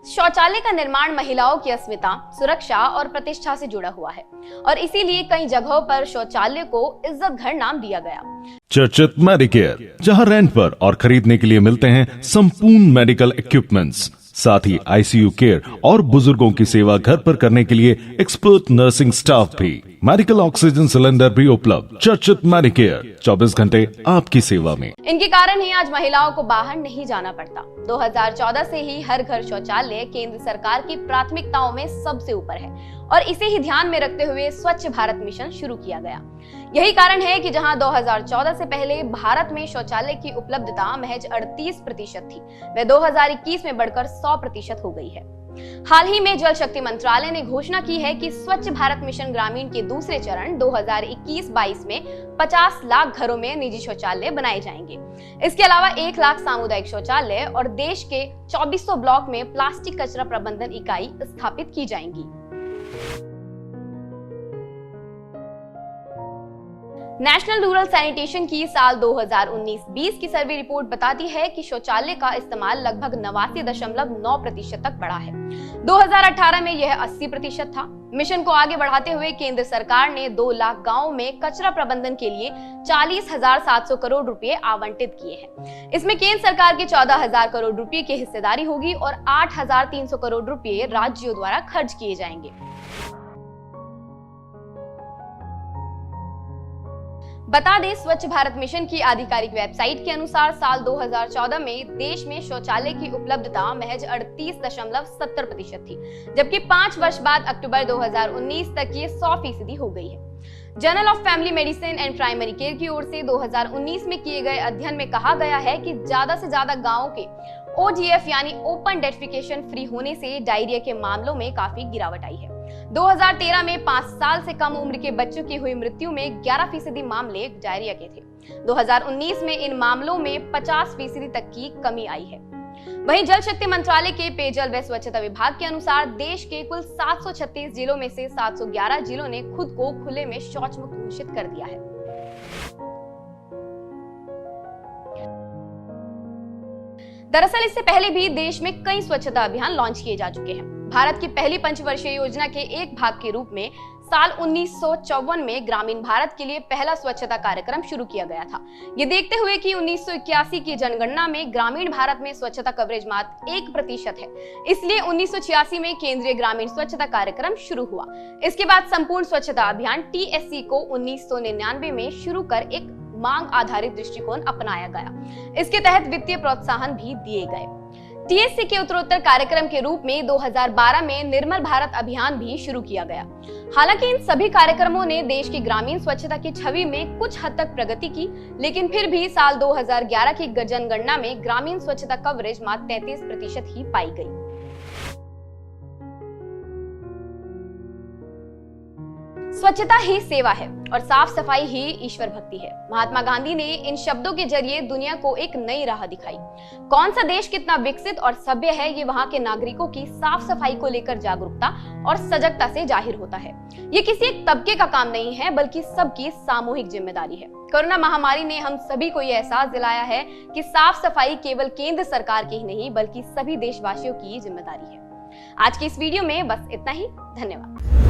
शौचालय का निर्माण महिलाओं की अस्मिता, सुरक्षा और प्रतिष्ठा से जुड़ा हुआ है और इसीलिए कई जगहों पर शौचालय को इज्जत घर नाम दिया गया। चर्चित मेडिकेयर, जहां रेंट पर और खरीदने के लिए मिलते हैं संपूर्ण मेडिकल इक्विपमेंट्स, साथ ही आईसीयू केयर और बुजुर्गों की सेवा घर पर करने के लिए एक्सपर्ट नर्सिंग स्टाफ भी। मेडिकल ऑक्सीजन सिलेंडर भी उपलब्ध। चर्चित मेडिकेयर, 24 घंटे आपकी सेवा में। इनके कारण ही आज महिलाओं को बाहर नहीं जाना पड़ता। 2014 से ही हर घर शौचालय केंद्र सरकार की प्राथमिकताओं में सबसे ऊपर है और इसे ही ध्यान में रखते हुए स्वच्छ भारत मिशन शुरू किया गया। यही कारण है कि जहां 2014 से पहले भारत में शौचालय की उपलब्धता महज 38% थी, वह 2021 में बढ़कर 100% हो गई है। हाल ही में जल शक्ति मंत्रालय ने घोषणा की है कि स्वच्छ भारत मिशन ग्रामीण के दूसरे चरण 2021-22 में 50 लाख घरों में निजी शौचालय बनाए जाएंगे। इसके अलावा 1 लाख सामुदायिक शौचालय और देश के 2400 ब्लॉक में प्लास्टिक कचरा प्रबंधन इकाई स्थापित की जाएंगी। नेशनल रूरल सैनिटेशन की साल 2019-20 की सर्वे रिपोर्ट बताती है कि शौचालय का इस्तेमाल लगभग 89.9% तक बढ़ा है। 2018 में यह 80% था। मिशन को आगे बढ़ाते हुए केंद्र सरकार ने 2 लाख गांवों में कचरा प्रबंधन के लिए 40,700 करोड़ रुपए आवंटित किए हैं। इसमें केंद्र सरकार के 14,000 करोड़ रुपए की हिस्सेदारी होगी और 8,300 करोड़ रुपए राज्यों द्वारा खर्च किए जाएंगे। बता दें, स्वच्छ भारत मिशन की आधिकारिक वेबसाइट के अनुसार साल 2014 में देश में शौचालय की उपलब्धता महज 38.70% थी, जबकि 5 वर्ष बाद अक्टूबर 2019 तक ये 100% हो गई है। Journal of family medicine and primary care की ओर से 2019 में किए गए अध्ययन में कहा गया है कि ज्यादा से ज्यादा गांवों के ODF यानी ओपन डेफिकेशन फ्री होने से डायरिया के मामलों में काफी गिरावट आई है। 2013 में 5 साल से कम उम्र के बच्चों की हुई मृत्यु में 11% मामले डायरिया के थे। 2019 में इन मामलों में 50% तक की कमी आई है। वहीं जल शक्ति मंत्रालय के पेयजल व स्वच्छता विभाग के अनुसार देश के कुल 736 जिलों में से 711 जिलों ने खुद को खुले में शौच मुक्त घोषित कर दिया है। दरअसल इससे पहले भी देश में कई स्वच्छता अभियान लॉन्च किए जा चुके हैं। भारत की पहली पंचवर्षीय योजना के एक भाग के रूप में साल 1954 में ग्रामीण भारत के लिए पहला स्वच्छता कार्यक्रम शुरू किया गया था। ये देखते हुए कि 1981 की जनगणना में ग्रामीण भारत में स्वच्छता कवरेज मात्र 1% है, इसलिए 1986 में केंद्रीय ग्रामीण स्वच्छता कार्यक्रम शुरू हुआ। इसके बाद संपूर्ण स्वच्छता अभियान TSC को 1999 में शुरू कर एक मांग आधारित दृष्टिकोण अपनाया गया। इसके तहत वित्तीय प्रोत्साहन भी दिए गए। TSC के उत्तरोत्तर कार्यक्रम के रूप में 2012 में निर्मल भारत अभियान भी शुरू किया गया। हालांकि इन सभी कार्यक्रमों ने देश की ग्रामीण स्वच्छता की छवि में कुछ हद तक प्रगति की, लेकिन फिर भी साल 2011 की जनगणना में ग्रामीण स्वच्छता कवरेज मात्र 33% ही पाई गई। स्वच्छता ही सेवा है और साफ सफाई ही ईश्वर भक्ति है। महात्मा गांधी ने इन शब्दों के जरिए दुनिया को एक नई राह दिखाई। कौन सा देश कितना विकसित और सभ्य है, ये वहां के नागरिकों की साफ सफाई को लेकर जागरूकता और सजगता से जाहिर होता है। ये किसी एक तबके का काम नहीं है, बल्कि सबकी सामूहिक जिम्मेदारी है। कोरोना महामारी ने हम सभी को यह एहसास दिलाया है कि साफ सफाई केवल केंद्र सरकार की ही नहीं, बल्कि सभी देशवासियों की जिम्मेदारी है। आज की इस वीडियो में बस इतना ही। धन्यवाद।